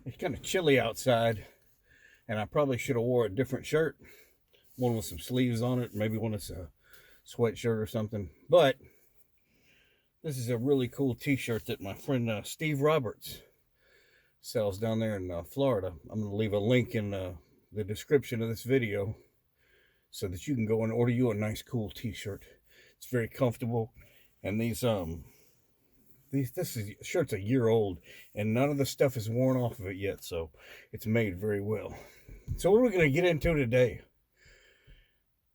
It's kind of chilly outside, and I probably should have wore a different shirt, one with some sleeves on it, maybe one that's a sweatshirt or something. But this is a really cool T-shirt that my friend Steve Roberts sells down there in Florida. I'm going to leave a link in the description of this video so that you can go and order you a nice, cool T-shirt. It's very comfortable, and this shirt's a year old, and none of the stuff is worn off of it yet, so it's made very well. So what are we going to get into today?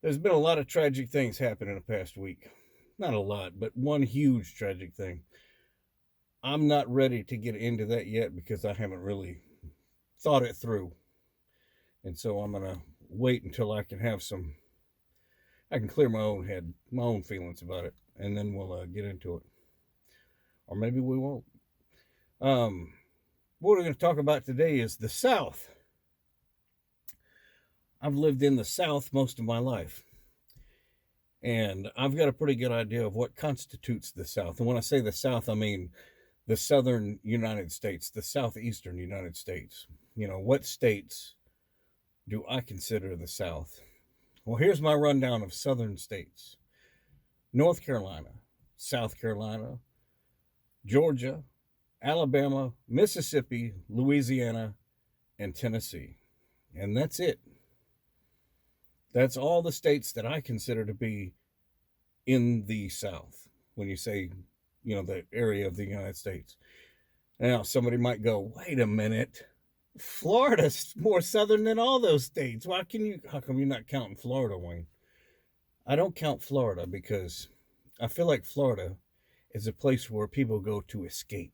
There's been a lot of tragic things happen in the past week. Not a lot, but one huge tragic thing. I'm not ready to get into that yet because I haven't really thought it through. And so I'm going to wait until I can clear my own head, my own feelings about it, and then we'll get into it. Or maybe we won't. What we're going to talk about today is the South. I've lived in the South most of my life, and I've got a pretty good idea of what constitutes the South. And when I say the South, I mean the southern United States, the southeastern United States. You know, what states do I consider the South? Well, here's my rundown of southern states: North Carolina, South Carolina, Georgia, Alabama, Mississippi, Louisiana, and Tennessee. And that's it. That's all the states that I consider to be in the South when you say, you know, the area of the United States. Now, somebody might go, wait a minute. Florida's more southern than all those states. How come you're not counting Florida, Wayne? I don't count Florida because I feel like Florida is a place where people go to escape.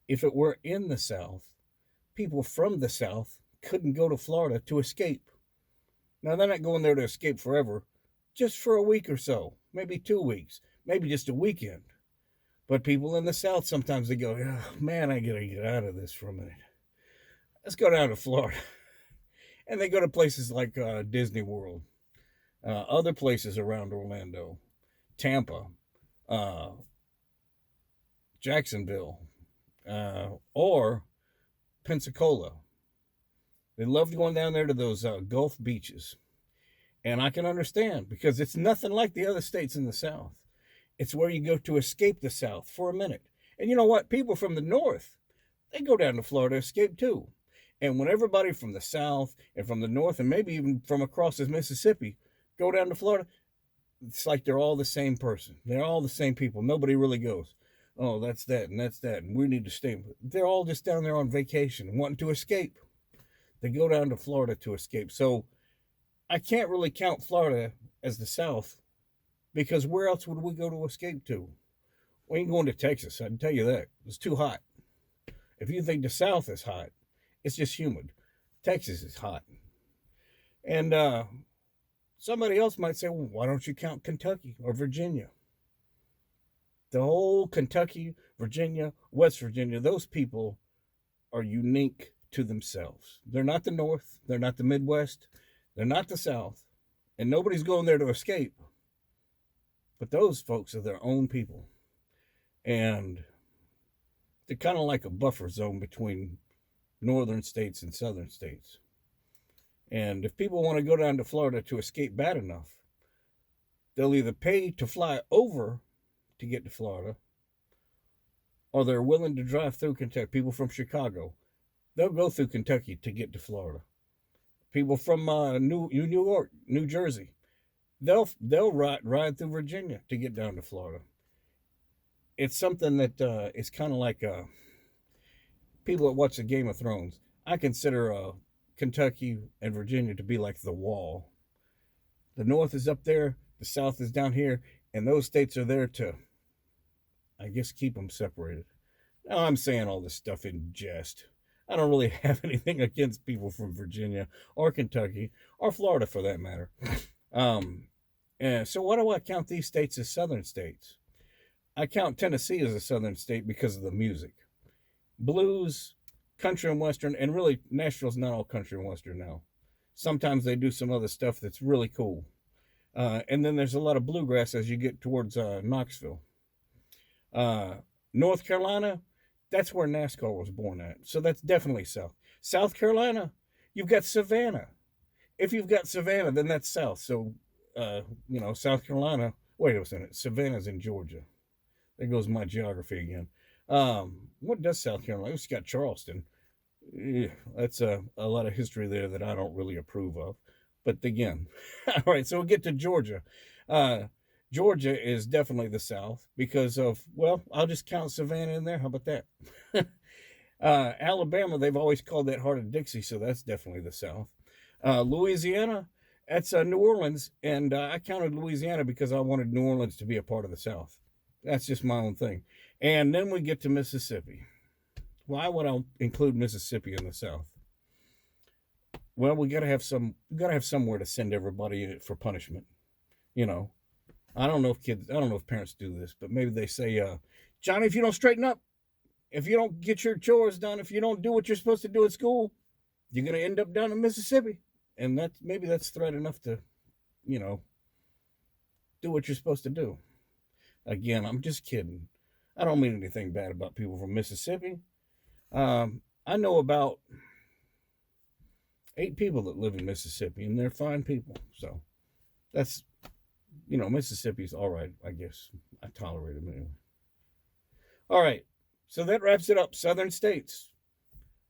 If it were in the South, people from the South couldn't go to Florida to escape. Now, they're not going there to escape forever, just for a week or so, maybe 2 weeks, maybe just a weekend. But people in the South, sometimes they go, oh, man, I got to get out of this for a minute. Let's go down to Florida. And they go to places like Disney World, other places around Orlando, Tampa, Jacksonville, or Pensacola. They love going down there to those Gulf beaches. And I can understand because it's nothing like the other states in the South. It's where you go to escape the South for a minute. And you know what? People from the North, they go down to Florida to escape too. And when everybody from the South and from the North and maybe even from across the Mississippi go down to Florida, it's like they're all the same person. They're all the same people. Nobody really goes, oh, that's that, and we need to stay. They're all just down there on vacation, wanting to escape. They go down to Florida to escape. So I can't really count Florida as the South because where else would we go to escape to? We ain't going to Texas, I can tell you that. It's too hot. If you think the South is hot, it's just humid. Texas is hot. And somebody else might say, well, why don't you count Kentucky or Virginia? The whole Kentucky, Virginia, West Virginia, those people are unique to themselves. They're not the North. They're not the Midwest. They're not the South. And nobody's going there to escape. But those folks are their own people. And they're kind of like a buffer zone between northern states and southern states. And if people want to go down to Florida to escape bad enough, they'll either pay to fly over to get to Florida, or they're willing to drive through Kentucky. People from Chicago, they'll go through Kentucky to get to Florida. People from New York, New Jersey, they'll ride through Virginia to get down to Florida. It's something that is kind of like people that watch the Game of Thrones. I consider Kentucky and Virginia to be like the wall. The North is up there, the South is down here, and those states are there to, I guess, keep them separated. Now, I'm saying all this stuff in jest. I don't really have anything against people from Virginia or Kentucky or Florida for that matter. And so why do I count these states as southern states? I count Tennessee as a southern state because of the music. Blues, country and western, and really Nashville's not all country and western now. Sometimes they do some other stuff that's really cool. And then there's a lot of bluegrass as you get towards Knoxville. North Carolina, That's where NASCAR was born at. So that's definitely south. South Carolina, you've got Savannah. If you've got Savannah, then that's south. So, South Carolina. Wait a minute. Savannah's in Georgia. There goes my geography again. What does South Carolina? It's got Charleston. Yeah, that's a lot of history there that I don't really approve of. But again, all right, so we'll get to Georgia. Georgia is definitely the South because of, well, I'll just count Savannah in there. How about that? Alabama, they've always called that Heart of Dixie, so that's definitely the South. Louisiana, that's New Orleans, and I counted Louisiana because I wanted New Orleans to be a part of the South. That's just my own thing. And then we get to Mississippi. Why would I include Mississippi in the South? Well, we gotta have somewhere to send everybody for punishment. I don't know if parents do this, but maybe they say, Johnny, if you don't straighten up, if you don't get your chores done, if you don't do what you're supposed to do at school, you're gonna end up down in Mississippi. And that's threat enough to, do what you're supposed to do. Again, I'm just kidding. I don't mean anything bad about people from Mississippi. I know about 8 people that live in Mississippi, and they're fine people. So that's, Mississippi's all right, I guess. I tolerate them anyway. All right, so that wraps it up. Southern states: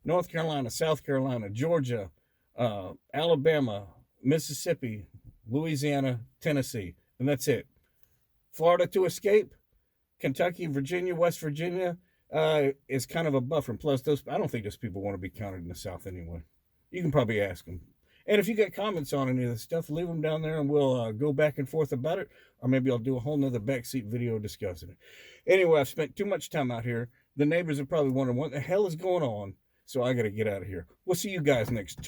North Carolina, South Carolina, Georgia, Alabama, Mississippi, Louisiana, Tennessee, and that's it. Florida to escape. Kentucky, Virginia, West Virginia is kind of a buffer. And plus, I don't think those people want to be counted in the South anyway. You can probably ask them. And if you got comments on any of this stuff, leave them down there and we'll go back and forth about it. Or maybe I'll do a whole nother backseat video discussing it. Anyway, I've spent too much time out here. The neighbors are probably wondering what the hell is going on. So I got to get out of here. We'll see you guys next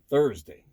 Thursday.